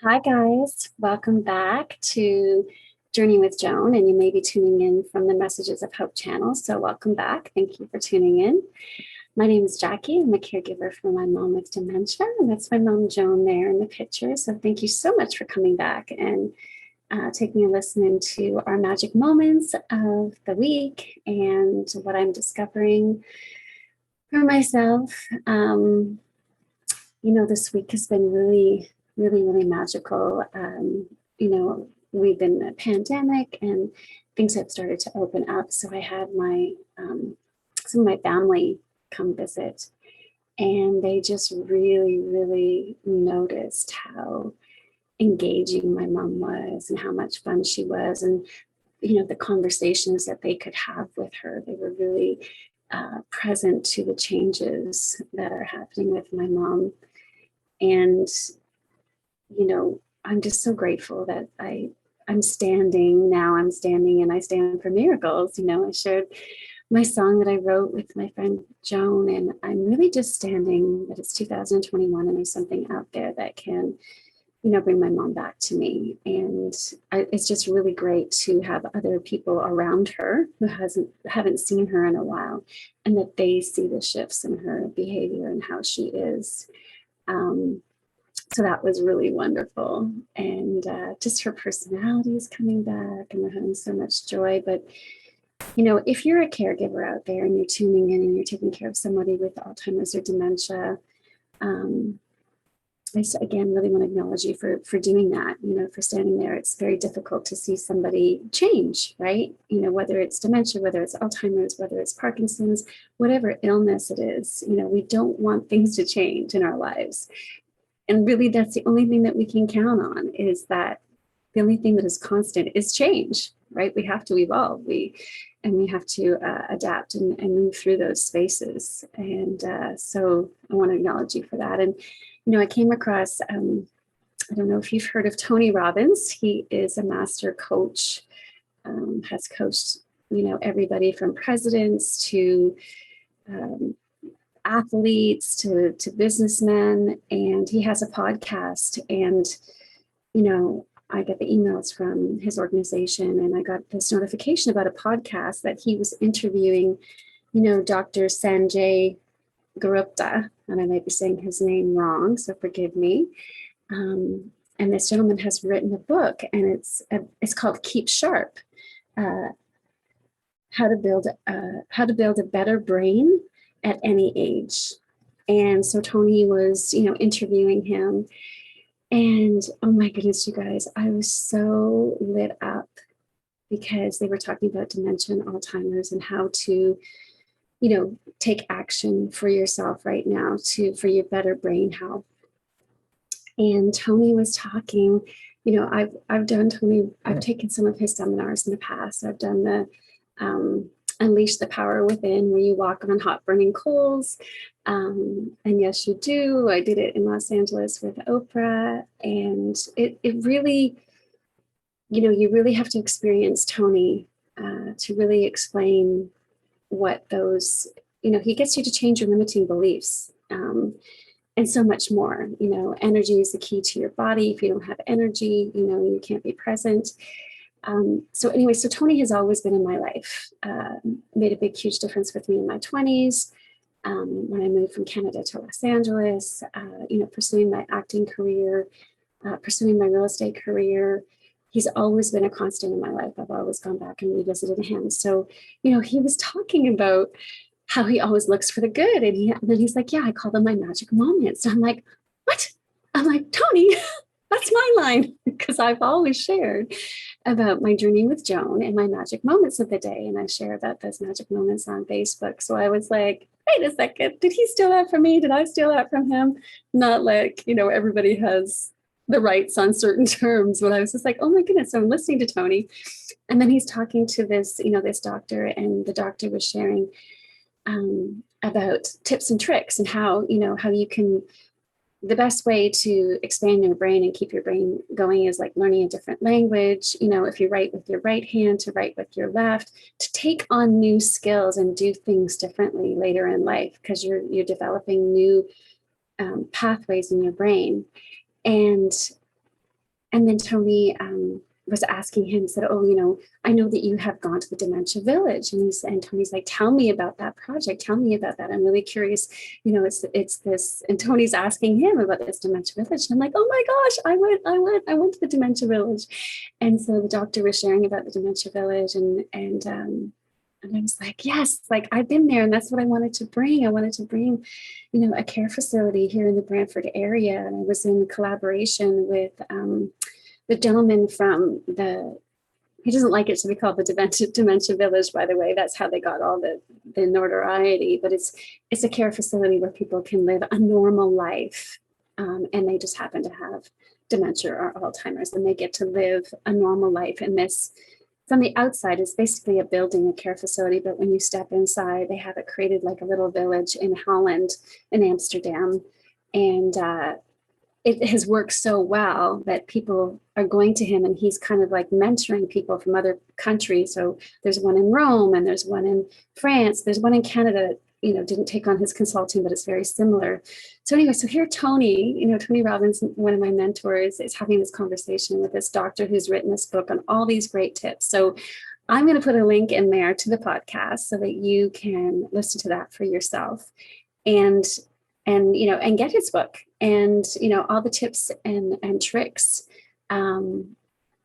Hi, guys. Welcome back to Journey with Joan. And you may be tuning in from the Messages of Hope channel. So, welcome back. Thank you for tuning in. My name is Jackie. I'm a caregiver for my mom with dementia. And that's my mom, Joan, there in the picture. So, thank you so much for coming back and taking a listen into our magic moments of the week and what I'm discovering for myself. This week has been really magical. We've been in a pandemic and things have started to open up. So I had some of my family come visit, and they just really noticed how engaging my mom was and how much fun she was. And, the conversations that they could have with her, they were really present to the changes that are happening with my mom. And I'm just so grateful that I'm standing now. I'm standing and I stand for miracles. I shared my song that I wrote with my friend Joan, and I'm really just standing that it's 2021 and there's something out there that can, bring my mom back to me. And it's just really great to have other people around her who haven't seen her in a while, and that they see the shifts in her behavior and how she is. So that was really wonderful. And just her personality is coming back, and we're having so much joy. But, if you're a caregiver out there and you're tuning in and you're taking care of somebody with Alzheimer's or dementia, I again really want to acknowledge you for doing that, for standing there. It's very difficult to see somebody change, right? Whether it's dementia, whether it's Alzheimer's, whether it's Parkinson's, whatever illness it is, we don't want things to change in our lives. And really, that's the only thing that we can count on, is that the only thing that is constant is change, right? We have to evolve. We have to adapt and move through those spaces. And so I want to acknowledge you for that. And, I came across, I don't know if you've heard of Tony Robbins. He is a master coach, has coached, everybody from presidents to athletes to businessmen, and he has a podcast. And I get the emails from his organization, and I got this notification about a podcast that he was interviewing Dr. Sanjay Gupta, and I might be saying his name wrong, so forgive me. And this gentleman has written a book, and it's called Keep Sharp: how to build a better brain at any age. And so Tony was, interviewing him. And oh my goodness, you guys, I was so lit up because they were talking about dementia and Alzheimer's and how to, take action for yourself right now for your better brain health. And Tony was talking, I've taken some of his seminars in the past. I've done the Unleash the Power Within, where you walk on hot burning coals. And yes, you do. I did it in Los Angeles with Oprah. And it really, you really have to experience Tony to really explain what those, he gets you to change your limiting beliefs. And so much more. Energy is the key to your body. If you don't have energy, you can't be present. So Tony has always been in my life, made a big, huge difference with me in my 20s. When I moved from Canada to Los Angeles, pursuing my acting career, pursuing my real estate career. He's always been a constant in my life. I've always gone back and revisited him. So, he was talking about how he always looks for the good. And then he's like, yeah, I call them my magic moments. So I'm like, what? I'm like, Tony, that's my line, because I've always shared about my journey with Joan and my magic moments of the day. And I share about those magic moments on Facebook. So I was like, wait a second, did he steal that from me? Did I steal that from him? Not like, everybody has the rights on certain terms, but I was just like, oh my goodness. So I'm listening to Tony. And then he's talking to this, this doctor, and the doctor was sharing about tips and tricks and how you can, the best way to expand your brain and keep your brain going is like learning a different language. If you write with your right hand, to write with your left, to take on new skills and do things differently later in life, because you're developing new pathways in your brain. And And then Tony was asking him, said, "Oh, I know that you have gone to the Dementia Village." And Tony's like, "Tell me about that project. Tell me about that. I'm really curious. It's this." And Tony's asking him about this Dementia Village. And I'm like, "Oh my gosh, I went to the Dementia Village." And so the doctor was sharing about the Dementia Village, and I was like, yes, like I've been there, and that's what I wanted to bring. I wanted to bring, a care facility here in the Brantford area. And I was in collaboration with the gentleman from he doesn't like it to be called the Dementia Village, by the way. That's how they got all the notoriety. But it's a care facility where people can live a normal life, and they just happen to have dementia or Alzheimer's, and they get to live a normal life in this. From the outside, it's basically a building, a care facility, but when you step inside, they have it created like a little village in Holland, in Amsterdam. And it has worked so well that people are going to him, and he's kind of like mentoring people from other countries. So there's one in Rome, and there's one in France, there's one in Canada. Didn't take on his consulting, but it's very similar. So anyway, so here Tony, Tony Robbins, one of my mentors, is having this conversation with this doctor who's written this book on all these great tips. So I'm going to put a link in there to the podcast so that you can listen to that for yourself, and get his book, and all the tips and tricks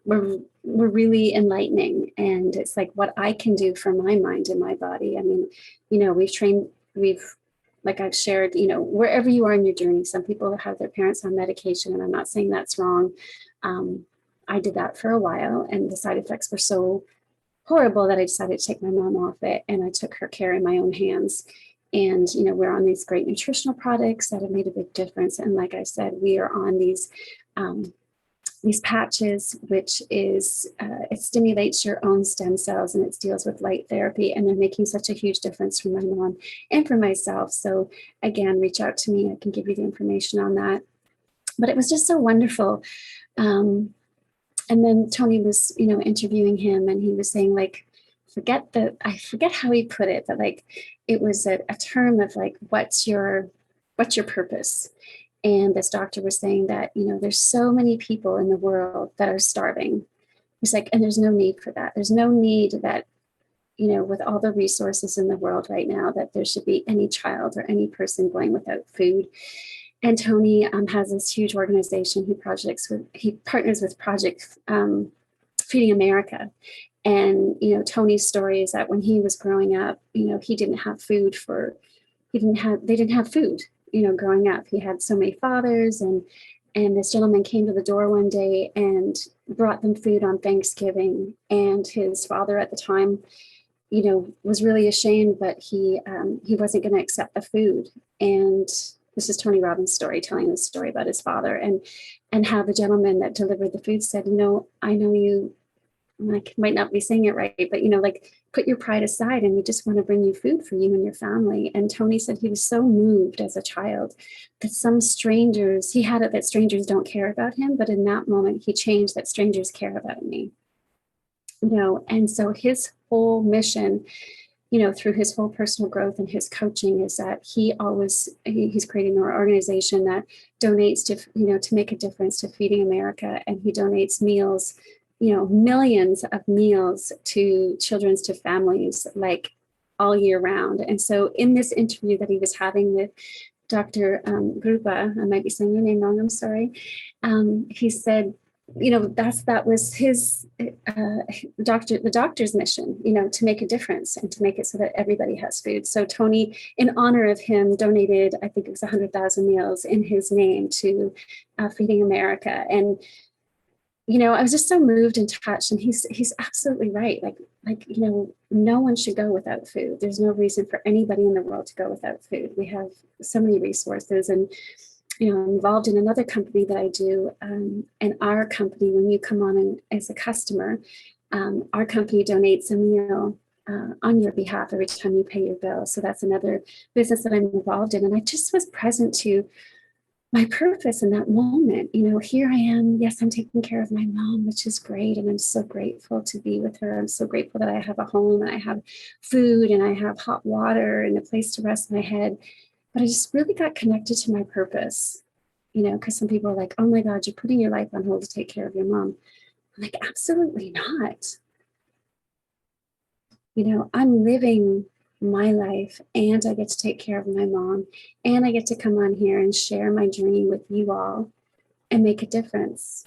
were really enlightening. And it's like what I can do for my mind and my body. I mean, like I've shared, wherever you are in your journey, some people have their parents on medication, and I'm not saying that's wrong. I did that for a while, and the side effects were so horrible that I decided to take my mom off it, and I took her care in my own hands. And, we're on these great nutritional products that have made a big difference. And like I said, we are on these patches, which is, it stimulates your own stem cells, and it deals with light therapy. And they're making such a huge difference for my mom and for myself. So again, reach out to me. I can give you the information on that. But it was just so wonderful. And then Tony was, interviewing him, and he was saying, like, I forget how he put it, but like, it was a term of like, what's your purpose? And this doctor was saying that, there's so many people in the world that are starving. He's like, and there's no need for that. There's no need that, with all the resources in the world right now, that there should be any child or any person going without food. And Tony has this huge organization. He partners with Project Feeding America. And, Tony's story is that when he was growing up, he didn't have food they didn't have food, growing up. He had so many fathers, and this gentleman came to the door one day and brought them food on Thanksgiving. And his father at the time, was really ashamed, but he wasn't going to accept the food. And this is Tony Robbins' story, telling the story about his father, and how the gentleman that delivered the food said, I know you, I might not be saying it right, but like, put your pride aside, and we just want to bring you food for you and your family. And Tony said he was so moved as a child that he had it that strangers don't care about him, but in that moment he changed that strangers care about me. And so his whole mission, through his whole personal growth and his coaching, is that he's creating an organization that donates to make a difference to Feeding America, and he donates meals, millions of meals to children, to families, like all year round. And so in this interview that he was having with Dr. Gupta, I might be saying your name wrong, I'm sorry. He said, that was his the doctor's mission, to make a difference and to make it so that everybody has food. So Tony, in honor of him, donated, I think it was 100,000 meals in his name to Feeding America. And I was just so moved and touched, and he's absolutely right. Like, no one should go without food. There's no reason for anybody in the world to go without food. We have so many resources, and, I'm involved in another company that I do. And our company, when you come on as a customer, our company donates a meal on your behalf every time you pay your bill. So that's another business that I'm involved in. And I just was present to my purpose in that moment. Here I am. Yes, I'm taking care of my mom, which is great. And I'm so grateful to be with her. I'm so grateful that I have a home, and I have food, and I have hot water and a place to rest my head. But I just really got connected to my purpose. because some people are like, oh my God, you're putting your life on hold to take care of your mom. I'm like, absolutely not. I'm living my life and I get to take care of my mom and I get to come on here and share my journey with you all and make a difference.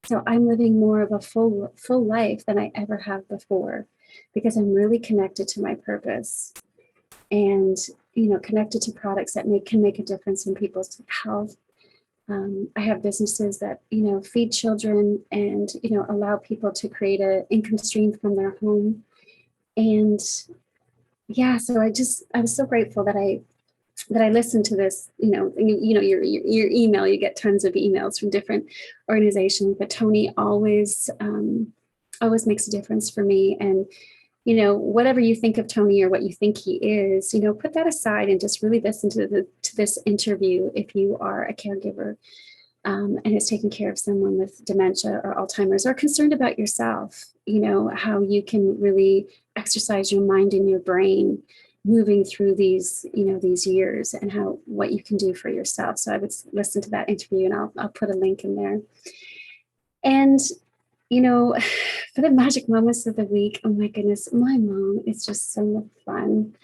So I'm living more of a full life than I ever have before because I'm really connected to my purpose and, connected to products that can make a difference in people's health. I have businesses that, feed children and, allow people to create an income stream from their home. And yeah, so I was so grateful that I listened to this, your email, you get tons of emails from different organizations, but Tony always makes a difference for me. And, whatever you think of Tony or what you think he is, put that aside and just really listen to this interview if you are a caregiver and is taking care of someone with dementia or Alzheimer's or concerned about yourself, how you can really exercise your mind and your brain moving through these years and what you can do for yourself. So I would listen to that interview and I'll put a link in there. And, for the magic moments of the week, oh my goodness, my mom is just so much fun.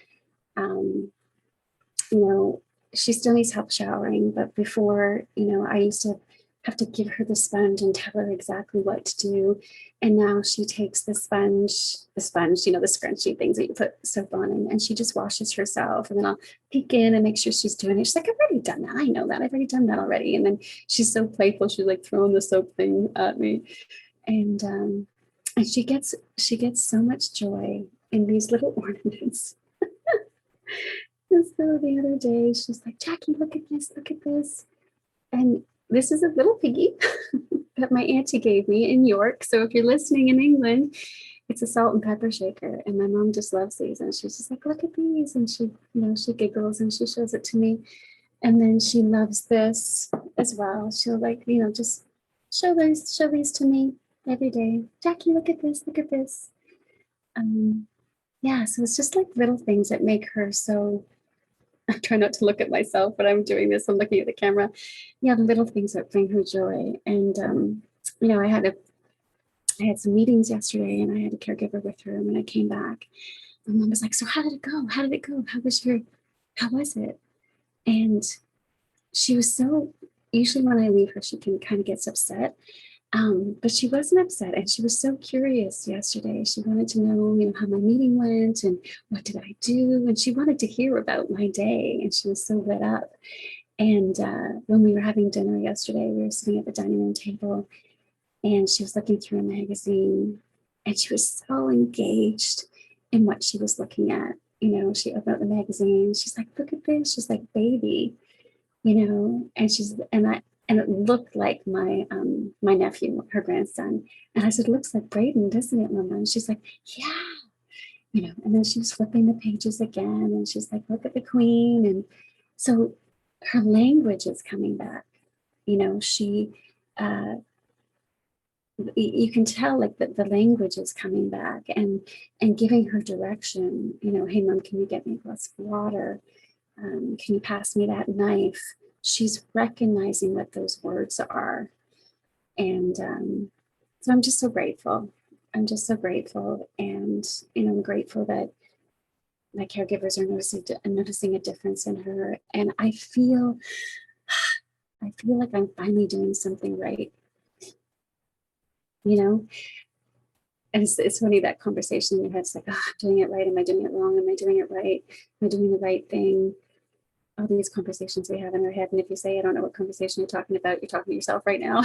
She still needs help showering, but before, I used to have to give her the sponge and tell her exactly what to do. And now she takes the sponge, the scrunchy things that you put soap on, and she just washes herself. And then I'll peek in and make sure she's doing it. She's like, I've already done that. I know that. I've already done that already. And then she's so playful. She's like throwing the soap thing at me. And she gets so much joy in these little ornaments. And so the other day, she's like, Jackie, look at this, look at this. And this is a little piggy that my auntie gave me in York. So if you're listening in England, it's a salt and pepper shaker. And my mom just loves these. And she's just like, look at these. And she, she giggles and she shows it to me. And then she loves this as well. She'll just show these to me every day. Jackie, look at this, look at this. Yeah, so it's just like little things that make her so, I try not to look at myself when I'm doing this. I'm looking at the camera. Yeah, the little things that bring her joy. And, I had some meetings yesterday and I had a caregiver with her. And when I came back, my mom was like, so how did it go? How did it go? How was it? And she was usually when I leave her, she can kind of gets upset. But she wasn't upset and she was so curious yesterday. She wanted to know, how my meeting went and what did I do? And she wanted to hear about my day and she was so lit up. And when we were having dinner yesterday, we were sitting at the dining room table and she was looking through a magazine and she was so engaged in what she was looking at. She opened up the magazine. She's like, look at this. She's like, baby, and it looked like my nephew, her grandson. And I said, looks like Braden, doesn't it, Mama? And she's like, yeah. And then she was flipping the pages again. And she's like, look at the queen. And so her language is coming back. She, you can tell like that the language is coming back and giving her direction. Hey, Mom, can you get me a glass of water? Can you pass me that knife? She's recognizing what those words are. And so I'm just so grateful. I'm just so grateful. And, I'm grateful that my caregivers are noticing a difference in her. And I feel like I'm finally doing something right. And it's funny, that conversation in your head's like, oh, I'm doing it right. Am I doing it wrong? Am I doing it right? Am I doing the right thing? All these conversations we have in our head. And if you say, I don't know what conversation you're talking about, you're talking to yourself right now,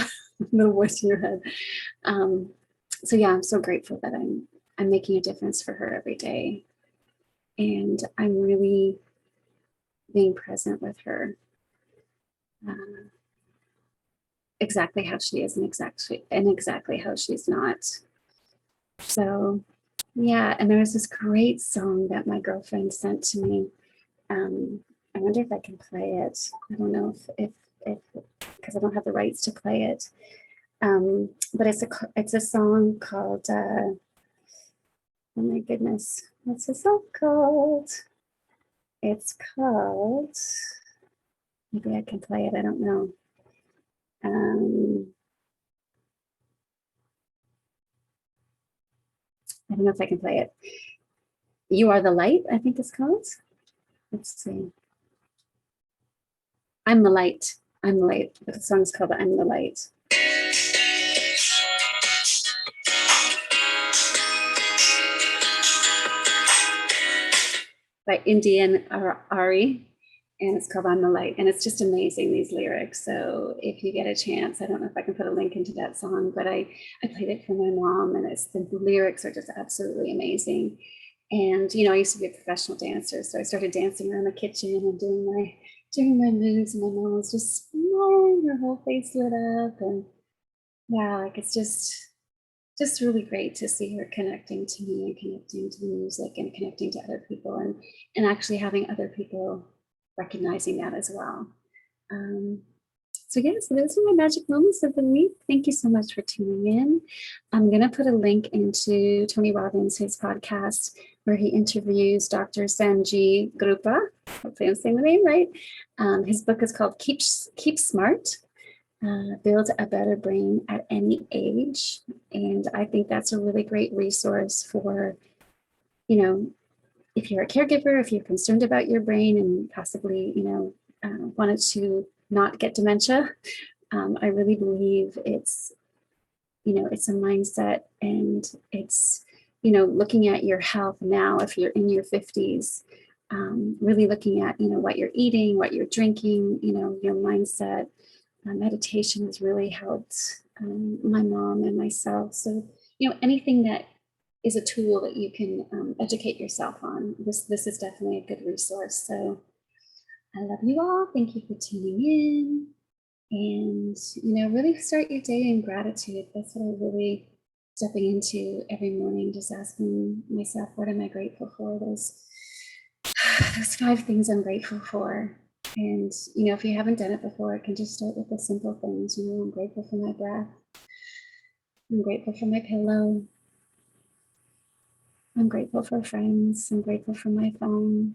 little voice in your head. So yeah, I'm so grateful that I'm making a difference for her every day. And I'm really being present with her. Exactly how she is and exactly how she's not. So yeah, and there was this great song that my girlfriend sent to me. I wonder if I can play it. I don't know if because I don't have the rights to play it. But it's a song called, oh my goodness, what's the song called? It's called, Maybe I can play it. I don't know. I don't know if I can play it. You Are the Light, I think it's called. Let's see. I'm the Light. I'm the Light. The song's called I'm the Light. By Indian Ari, and it's called I'm the Light. And it's just amazing, these lyrics. So if you get a chance, I don't know if I can put a link into that song, but I played it for my mom, and the lyrics are just absolutely amazing. And, you know, I used to be a professional dancer, so I started dancing around the kitchen and doing my moves, and my mom was just smiling, her whole face lit up. And yeah, like it's just really great to see her connecting to me and connecting to the music and connecting to other people, and actually having other people recognizing that as well. So yeah, so those are my magic moments of the week. Thank you so much for tuning in. I'm going to put a link into Tony Robbins, his podcast, where he interviews Dr. Sanjay Gupta. Hopefully I'm saying the name right. His book is called Keep Smart, Build a Better Brain at Any Age. And I think that's a really great resource for, you know, if you're a caregiver, if you're concerned about your brain and possibly, you know, wanted to not get dementia. I really believe it's, you know, it's a mindset, and it's, you know, looking at your health now, if you're in your 50s, really looking at, you know, what you're eating, what you're drinking, you know, your mindset. Meditation has really helped my mom and myself. So, you know, anything that is a tool that you can educate yourself on, this is definitely a good resource. So I love you all. Thank you for tuning in. And, you know, really start your day in gratitude. That's what I'm really stepping into every morning, just asking myself, what am I grateful for? Those 5 things I'm grateful for. And, you know, if you haven't done it before, I can just start with the simple things. You know, I'm grateful for my breath. I'm grateful for my pillow. I'm grateful for friends. I'm grateful for my phone.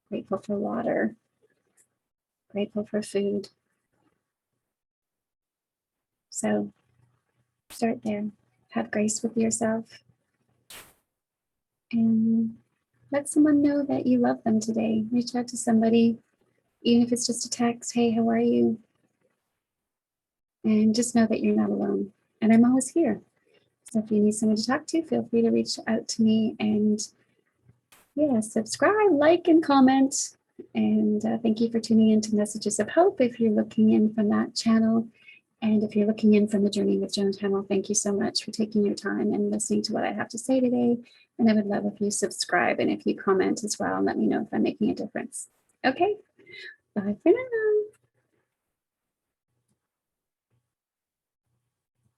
Grateful for water. Grateful for food. So start there. Have grace with yourself. And let someone know that you love them today. Reach out to somebody, even if it's just a text. Hey, how are you? And just know that you're not alone. And I'm always here. So if you need someone to talk to, feel free to reach out to me. And yeah, subscribe, like, and comment. And thank you for tuning in to Messages of Hope if you're looking in from that channel. And if you're looking in from the Journey with Joan channel, thank you so much for taking your time and listening to what I have to say today. And I would love if you subscribe and if you comment as well, and let me know if I'm making a difference. Okay, bye for now.